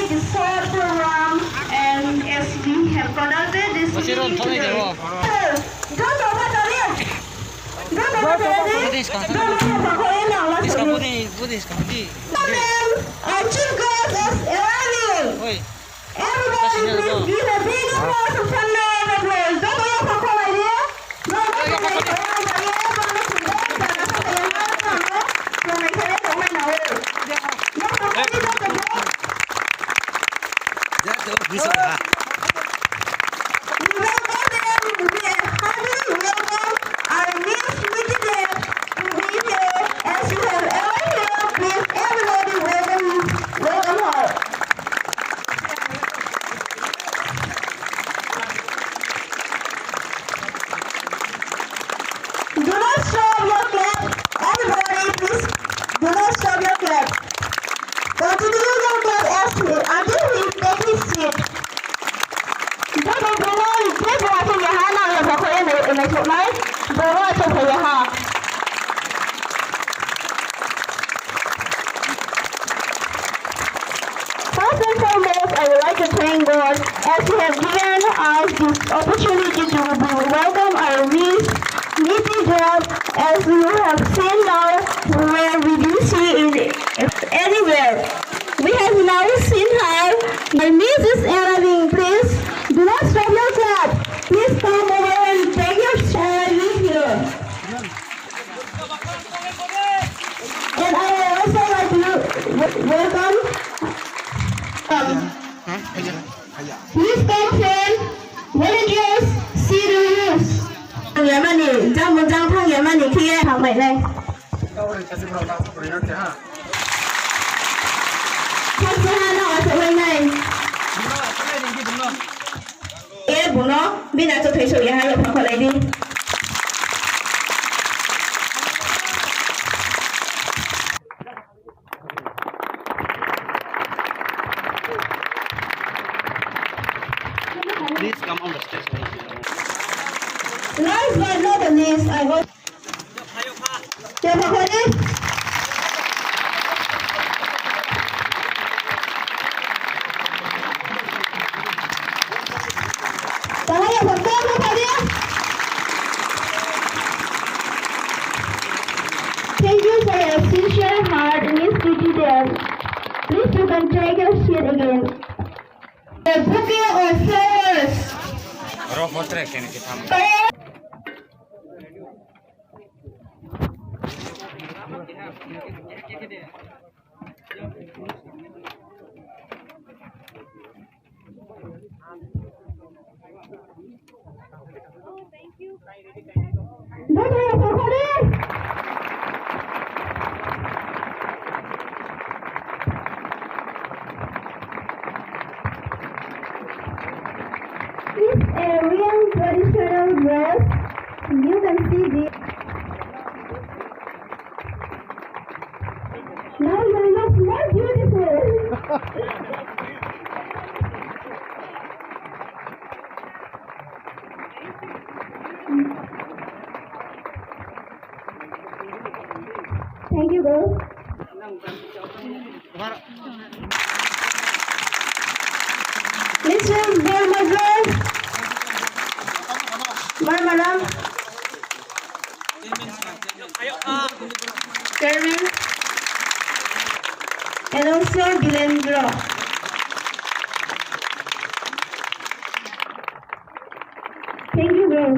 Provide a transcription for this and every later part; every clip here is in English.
the sword program, and as we have conducted this meeting today. Our chief guest is arriving. Everybody, please give a big applause for thunder and applause. Don't wait for call idea. No, do not stop your clap. Everybody, please do not stop your clap. Continue your clap until he takes his seat. Các bạn bố ơi, tiếp vào trong nhà hát nào là có khởi ở này chỗ này. Bố ơi, trong nhà hát. First and foremost, I would like to thank God as He has given us this opportunity to welcome our meeting job, as you have seen now, where we do see it anywhere. We have now seen her. My niece is arriving. Please do not stop your clap. Please come over and take your arriving here. And I would also like to welcome. Please come, friend. Volunteers, see the rules. Nhớ mà nỉ, trong một trong thang nhớ mà nỉ khi học vậy đây. Thang số 2 nó ở chỗ bên này. Ê, bố nó, bên nào cho thấy sổ nhà hai nhập học lại đi. Please come on the stage. Last but not the least, I hope. Chào mọi người đi. Chào mọi người một tên không phải đi. Thank you for your sincere heart in this duty there. Please you can take your seat again. The bouquet of flowers. Roh potrek ini kita. It's a real traditional dress. You can see this. Now you look more beautiful. Thank you, girl. Mr. Barmagan, Barmaram, Kerwin, and also Bilendra. Thank you, girl.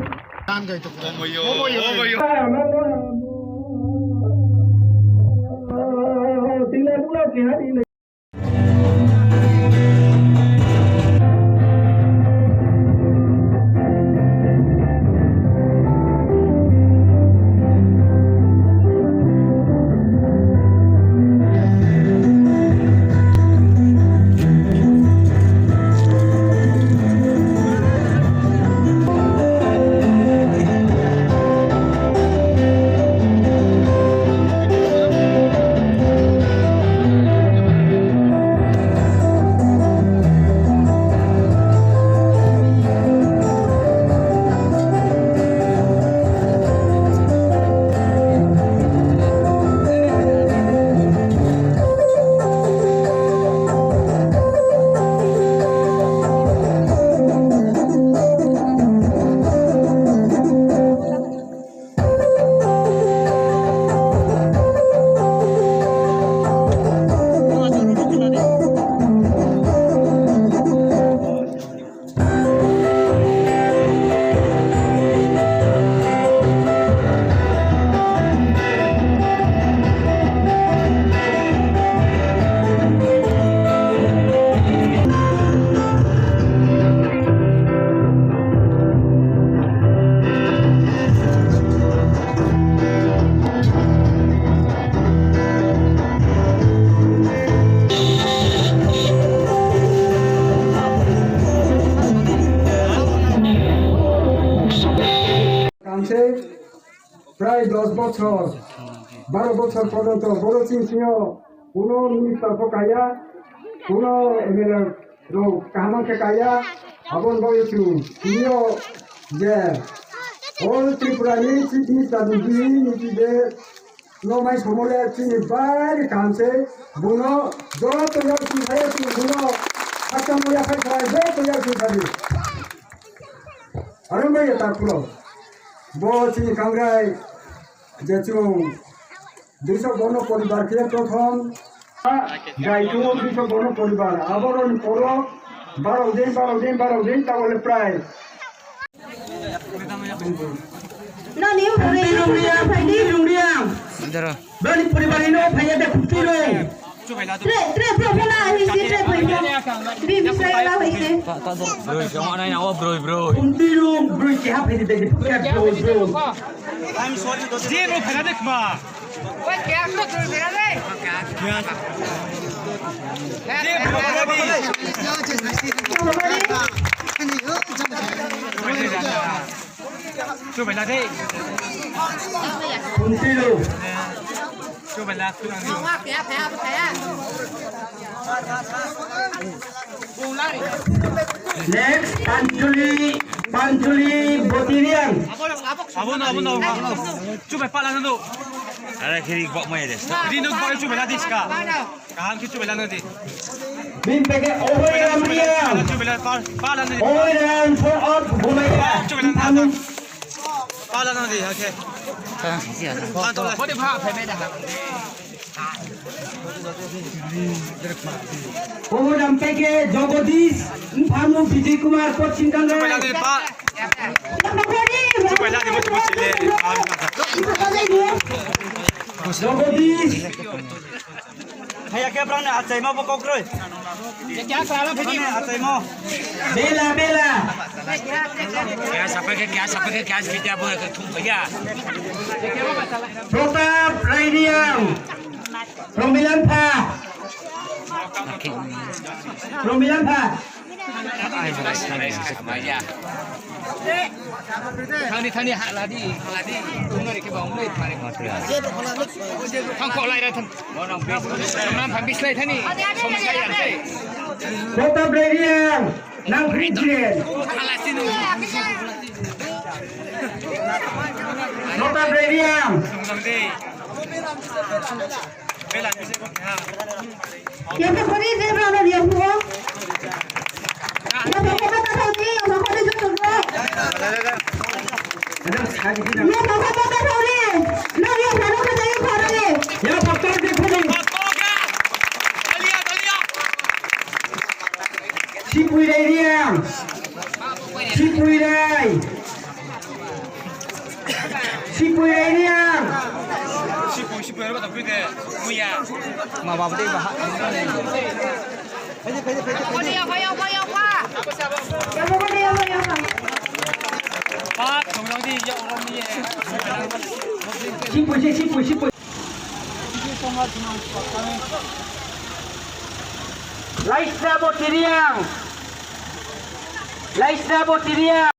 প্রায় 10 বছর 12 বছর পর্যন্ত বড় সিংহ কোনো minister কায়া কোনো MLA কাহামাকে কায়া আবন বয়সু তিনিও যে all ত্রিপুরানি chief minister নিতে নমাই সমলে চিনি বাইরে কানছে বুনো যত ইয়াসি হায়াসি বুনো আতামুয়া খাই যত ইয়াসি খাবি আরে ভাই তারপর বলছি কাংরাই যেচু 200 বন পরিবারকে প্রথম গাইতো 200 বন পরিবার আবরণ করো 12 দিন তাহলে প্রায় না new Daro. Bani puribar ino phaya de khutiro. tre profana hisi tre profana bi bisai la hisi Bro, jangan naik awak bro. Khutiro bro ki ha phedi de bro. I'm sorry. Dia bro, phela dekh ma. Oi, kya karo tu phela de? Kya? Dia bro, phela de. Tu phela de. Khutiro. Tu phela tu nang. Next Panchuli Botirian. Abon. Tu phela pala nando. Ada kiri bok mai des. Ini nak boleh tu phela dis ka. Kahan ki tu phela nadi. Bin peke Ohoyam Riam. Tu phela pala nadi. Ohoyam for out Bumaya. Tu phela nadi. Pala nadi, okay. Boleh bah, phela dah. Ohoyam peke Jagadish Bhanu Vijay Kumar Pachin Tu phela Kangai. nadi pa. Tu phela nadi bos le. Jagadish. Hai ke berang ni acai mau pokok roi. Kya kala phedi acai mau. Bela. Kya sampai ke kita boleh ke thum kaya. Protap Raidiam. Romilan Pha. Thang ni hak ladi. Tunggu ni ke bawang ni. Thang kok lai dah thang. Orang bis. Orang habis lai thang ni. Sama saya ni. Protap Raidiam. Nang Christian. Alah sini. Protap Raidiam. Tunggu ni. Bela ni saya ha. ya pe khori de brana dia hu ya pe kota ta thodi ya khori jo to Adam saji di ya pe kota ta thodi na ya phano ke jai khori Ya pakar dekho ni. Sipui Raidiam. Sipui Raidiam. Sipu apa tak boleh muya. Ma babu dei bahak. ya pe khori ya Pak, tunggu ni ya orang ni. Sipui. Laisra Botiriam.